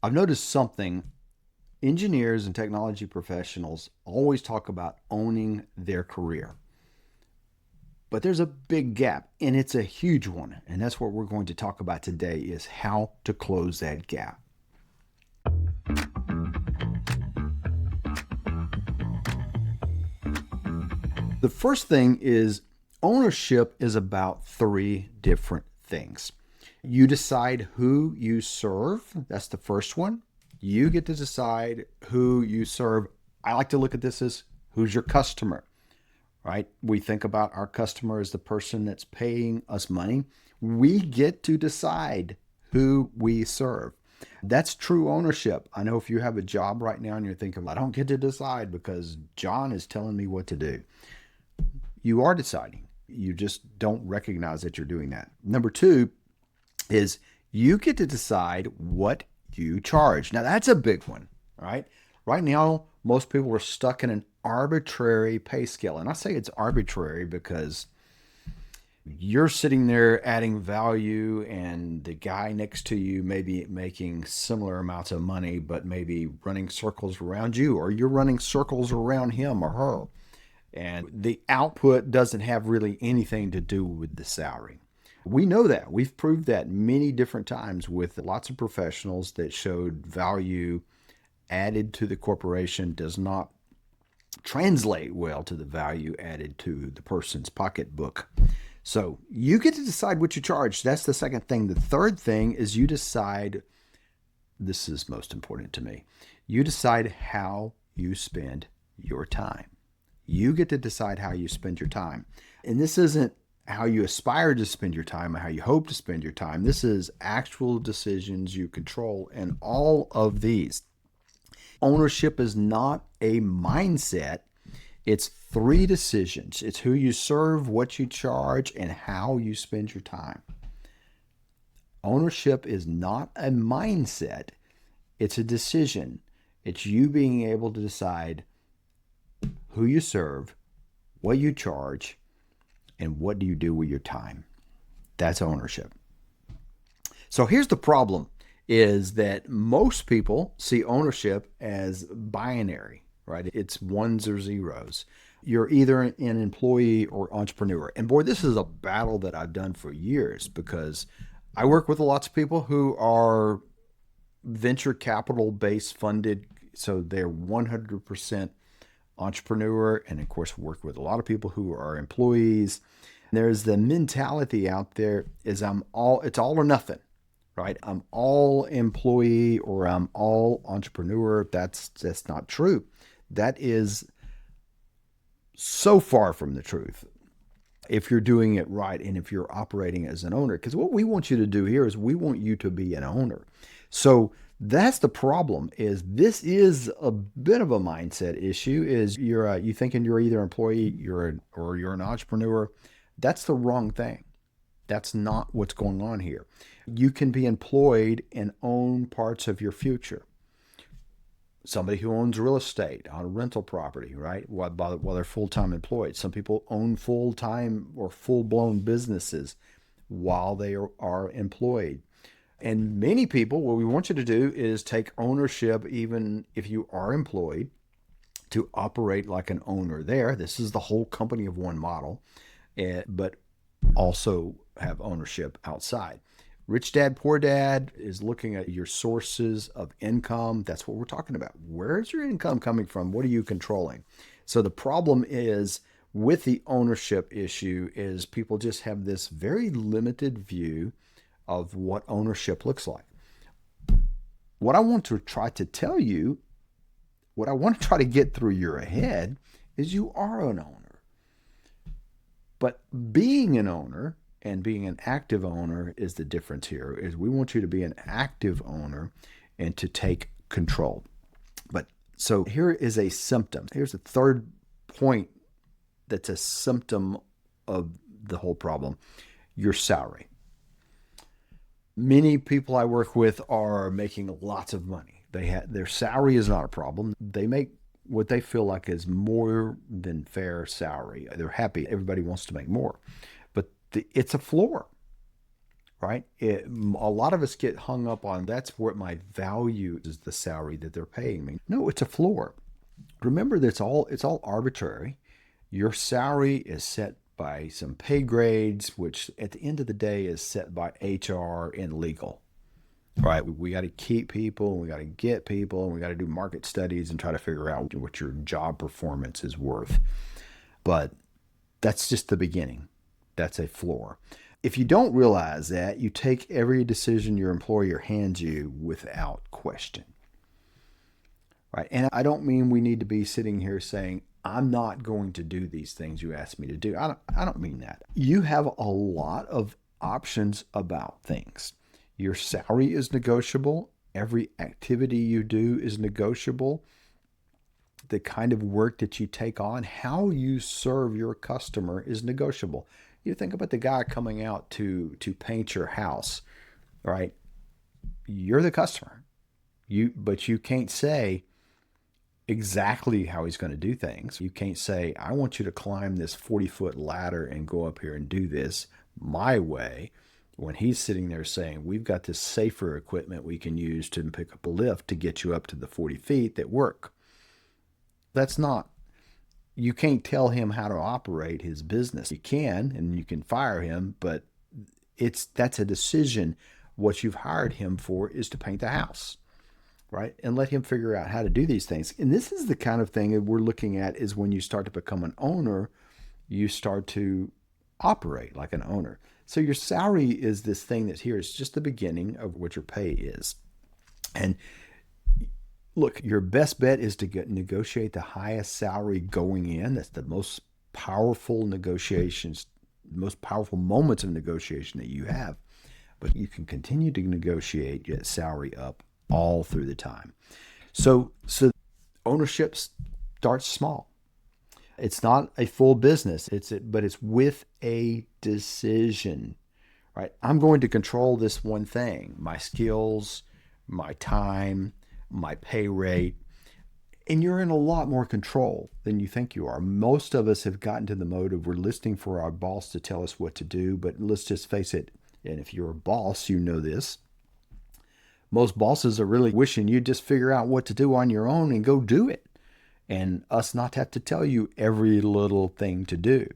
I've noticed something. Engineers and technology professionals always talk about owning their career. But there's a big gap, and it's a huge one. And that's what we're going to talk about today is how to close that gap. The first thing is ownership is about three different things. You decide who you serve. That's the first one. You get to decide who you serve. I like to look at this as who's your customer, right? We think about our customer as the person that's paying us money. We get to decide who we serve. That's true ownership. I know if you have a job right now and you're thinking, well, I don't get to decide because John is telling me what to do. You are deciding. You just don't recognize that you're doing that. Number two is you get to decide what you charge. Now, that's a big one, right? Right now, most people are stuck in an arbitrary pay scale. And I say it's arbitrary because you're sitting there adding value and the guy next to you may be making similar amounts of money, but maybe running circles around you, or you're running circles around him or her. And the output doesn't have really anything to do with the salary. We know that. We've proved that many different times with lots of professionals that showed value added to the corporation does not translate well to the value added to the person's pocketbook. So you get to decide what you charge. That's the second thing. The third thing is you decide, this is most important to me, you decide how you spend your time. You get to decide how you spend your time. And this isn't how you aspire to spend your time or how you hope to spend your time. This is actual decisions you control. And all of these, ownership is not a mindset. It's three decisions. It's who you serve, what you charge, and how you spend your time. Ownership is not a mindset. It's a decision. It's you being able to decide who you serve, what you charge, and what do you do with your time. That's ownership. So here's the problem is that most people see ownership as binary, right? It's ones or zeros. You're either an employee or entrepreneur. And boy, this is a battle that I've done for years because I work with lots of people who are venture capital based funded. So they're 100% entrepreneur, and of course work with a lot of people who are employees. There's the mentality out there is it's all or nothing, right? I'm all employee or I'm all entrepreneur. That's not true. That is so far from the truth if you're doing it right and if you're operating as an owner. Because what we want you to do here is we want you to be an owner. So that's the problem is this is a bit of a mindset issue is you thinking you're either an employee or you're an entrepreneur. That's the wrong thing. That's not what's going on here. You can be employed and own parts of your future. Somebody who owns real estate on a rental property, right? While they're full-time employed. Some people own full-time or full-blown businesses while they are employed. And many people, what we want you to do is take ownership, even if you are employed, to operate like an owner there. This is the whole company of one model, but also have ownership outside. Rich Dad, Poor Dad is looking at your sources of income. That's what we're talking about. Where's your income coming from? What are you controlling? So the problem is with the ownership issue is people just have this very limited view of what ownership looks like. What I want to try to tell you, what I want to try to get through your head is you are an owner. But being an owner and being an active owner is the difference here. Is we want you to be an active owner and to take control. But so here is a symptom. Here's a third point that's a symptom of the whole problem. Your salary. Many people I work with are making lots of money. Their salary is not a problem. They make what they feel like is more than fair salary. They're happy. Everybody wants to make more. But it's a floor. right? A lot of us get hung up on that's what my value is, the salary that they're paying me. No, it's a floor. Remember that it's all arbitrary. Your salary is set by some pay grades, which at the end of the day is set by HR and legal. Right? We got to keep people, and we got to get people, and we got to do market studies and try to figure out what your job performance is worth. But that's just the beginning. That's a floor. If you don't realize that, you take every decision your employer hands you without question. Right? And I don't mean we need to be sitting here saying, I'm not going to do these things you asked me to do. I don't mean that. You have a lot of options about things. Your salary is negotiable. Every activity you do is negotiable. The kind of work that you take on, how you serve your customer is negotiable. You think about the guy coming out to paint your house, right? You're the customer. But you can't say exactly how he's going to do things. You can't say, I want you to climb this 40-foot ladder and go up here and do this my way, when he's sitting there saying, we've got this safer equipment we can use to pick up a lift to get you up to the 40 feet that work. That's not, you can't tell him how to operate his business. You can, and you can fire him, but that's a decision. What you've hired him for is to paint the house, right? And let him figure out how to do these things. And this is the kind of thing that we're looking at is when you start to become an owner, you start to operate like an owner. So your salary is this thing that's here. It's just the beginning of what your pay is. And look, your best bet is to negotiate the highest salary going in. That's the most powerful negotiations, most powerful moments of negotiation that you have. But you can continue to negotiate, get salary up all through the time. So ownership starts small. It's not a full business, but it's with a decision, right? I'm going to control this one thing, my skills, my time, my pay rate, and you're in a lot more control than you think you are. Most of us have gotten to the mode of we're listening for our boss to tell us what to do, but let's just face it, and if you're a boss, you know this. Most bosses are really wishing you'd just figure out what to do on your own and go do it, and us not have to tell you every little thing to do.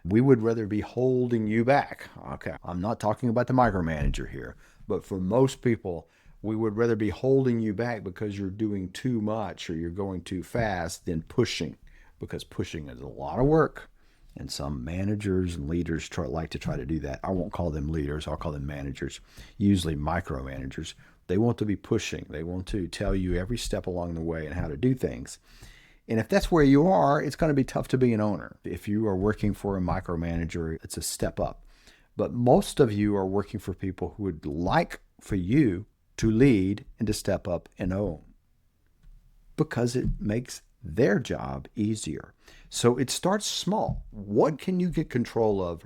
We would rather be holding you back. Okay, I'm not talking about the micromanager here, but for most people, we would rather be holding you back because you're doing too much or you're going too fast than pushing, because pushing is a lot of work. And some managers and leaders like to try to do that. I won't call them leaders. I'll call them managers, usually micromanagers. They want to be pushing. They want to tell you every step along the way and how to do things. And if that's where you are, it's going to be tough to be an owner. If you are working for a micromanager, it's a step up. But most of you are working for people who would like for you to lead and to step up and own, because it makes their job easier. So it starts small. What can you get control of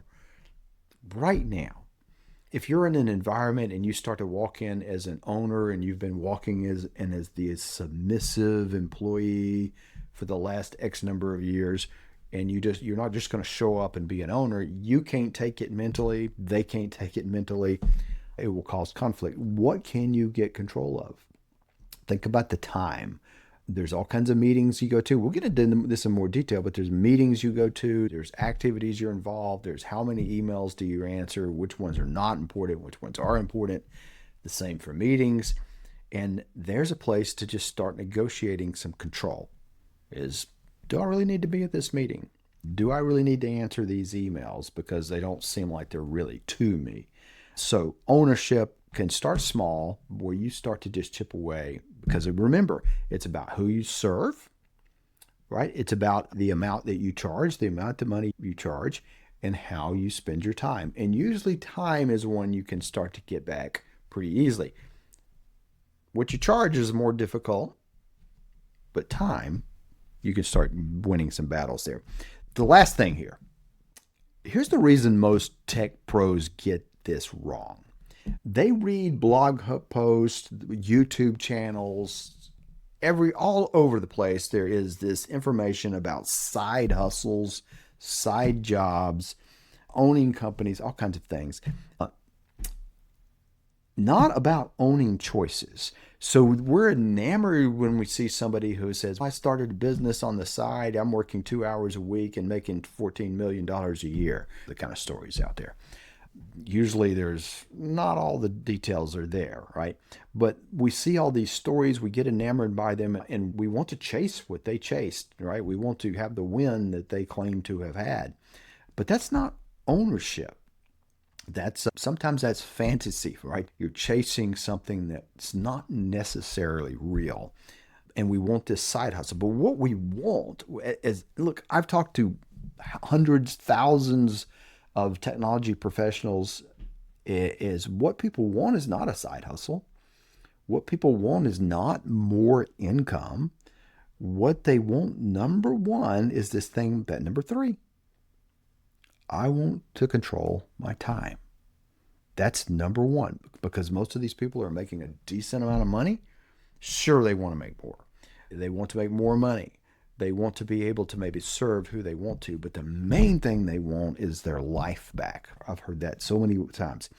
right now? If you're in an environment and you start to walk in as an owner and you've been walking as the submissive employee for the last X number of years, and you're not just going to show up and be an owner, you can't take it mentally, they can't take it mentally, it will cause conflict. What can you get control of? Think about the time. There's all kinds of meetings you go to. We'll get into this in more detail, but there's meetings you go to, there's activities you're involved, there's how many emails do you answer, which ones are not important, which ones are important. The same for meetings. And there's a place to just start negotiating some control. Do I really need to be at this meeting? Do I really need to answer these emails because they don't seem like they're really to me? So ownership can start small, where you start to just chip away, because remember, it's about who you serve, right? It's about the amount that you charge, the amount of money you charge, and how you spend your time. And usually time is one you can start to get back pretty easily. What you charge is more difficult, but time, you can start winning some battles there. The last thing here. Here's the reason most tech pros get this wrong. They read blog posts, YouTube channels, all over the place. There is this information about side hustles, side jobs, owning companies, all kinds of things. not about owning choices. So we're enamored when we see somebody who says, I started a business on the side. I'm working 2 hours a week and making $14 million a year. The kind of stories out there. Usually there's not all the details are there, right? But we see all these stories, we get enamored by them, and we want to chase what they chased, right? We want to have the win that they claim to have had. But that's not ownership. That's sometimes that's fantasy, right? You're chasing something that's not necessarily real. And we want this side hustle. But what we want is, look, I've talked to hundreds, thousands of technology professionals, is what people want is not a side hustle. What people want is not more income. What they want, number one, is this thing, that number three. I want to control my time. That's number one, because most of these people are making a decent amount of money. Sure, they want to make more. They want to make more money. They want to be able to maybe serve who they want to, but the main thing they want is their life back. I've heard that so many times.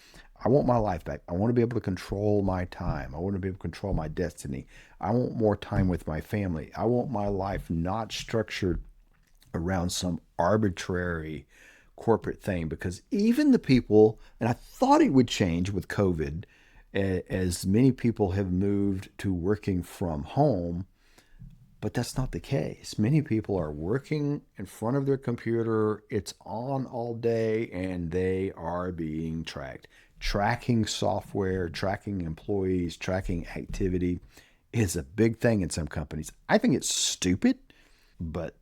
I want my life back. I want to be able to control my time. I want to be able to control my destiny. I want more time with my family. I want my life not structured around some arbitrary corporate thing, because even the people, and I thought it would change with COVID, as many people have moved to working from home, but that's not the case. Many people are working in front of their computer. It's on all day and they are being tracked. Tracking software, tracking employees, tracking activity is a big thing in some companies. I think it's stupid, but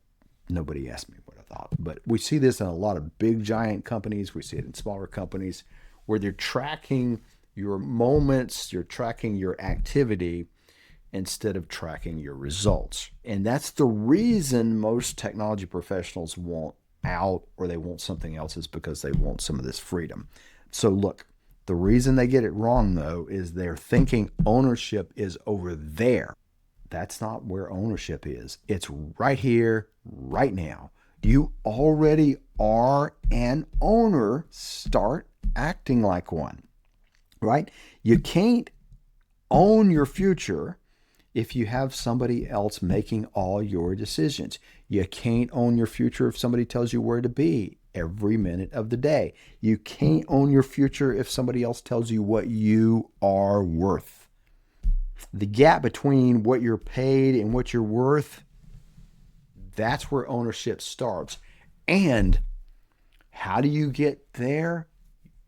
nobody asked me what I thought. But we see this in a lot of big giant companies. We see it in smaller companies where they're tracking your moments, you're tracking your activity instead of tracking your results. And that's the reason most technology professionals want out, or they want something else, is because they want some of this freedom. So look, the reason they get it wrong, though, is they're thinking ownership is over there. That's not where ownership is. It's right here, right now. You already are an owner. Start acting like one, right? You can't own your future if you have somebody else making all your decisions. You can't own your future if somebody tells you where to be every minute of the day. You can't own your future if somebody else tells you what you are worth. The gap between what you're paid and what you're worth, that's where ownership starts. And how do you get there?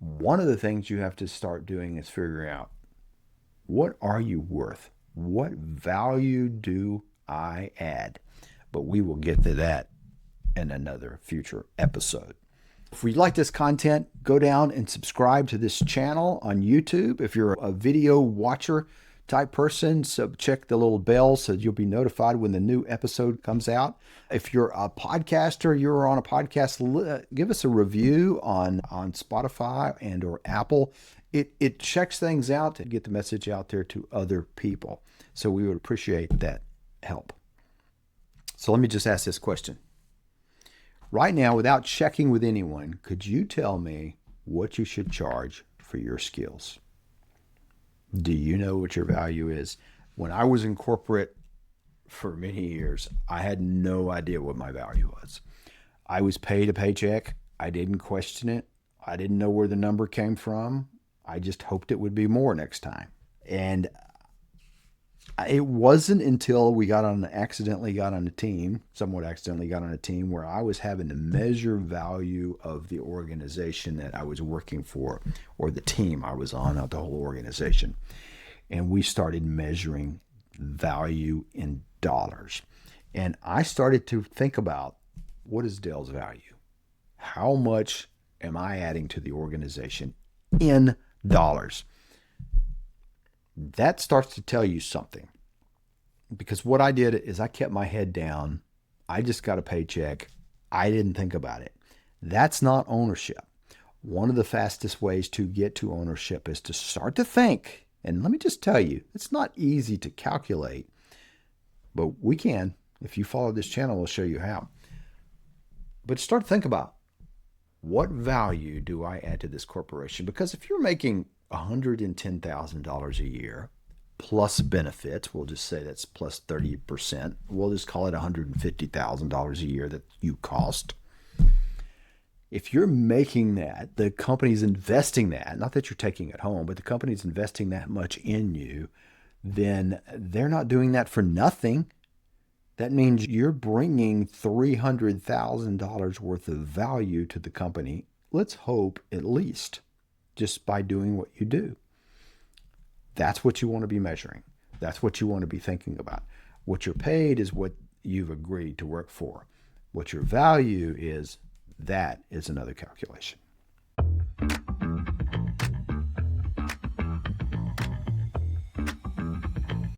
One of the things you have to start doing is figuring out, what are you worth? What value do I add? But we will get to that in another future episode. If you like this content, go down and subscribe to this channel on YouTube. If you're a video watcher type person, so check the little bell so you'll be notified when the new episode comes out. If you're a podcaster, you're on a podcast, give us a review on Spotify and or Apple. It checks things out to get the message out there to other people. So we would appreciate that help. So let me just ask this question. Right now, without checking with anyone, could you tell me what you should charge for your skills? Do you know what your value is? When I was in corporate for many years, I had no idea what my value was. I was paid a paycheck. I didn't question it. I didn't know where the number came from. I just hoped it would be more next time. And it wasn't until we somewhat accidentally got on a team where I was having to measure value of the organization that I was working for, or the team I was on, not the whole organization. And we started measuring value in dollars. And I started to think about, what is Dell's value? How much am I adding to the organization in dollars? That starts to tell you something. Because what I did is I kept my head down. I just got a paycheck. I didn't think about it. That's not ownership. One of the fastest ways to get to ownership is to start to think. And let me just tell you, it's not easy to calculate, but we can. If you follow this channel, we'll show you how. But start to think about, what value do I add to this corporation? Because if you're making $110,000 a year plus benefits. We'll just say that's plus 30%. We'll just call it $150,000 a year that you cost. If you're making that, the company's investing that, not that you're taking it home, but the company's investing that much in you, then they're not doing that for nothing. That means you're bringing $300,000 worth of value to the company. Let's hope at least just by doing what you do. That's what you want to be measuring. That's what you want to be thinking about. What you're paid is what you've agreed to work for. What your value is, that is another calculation.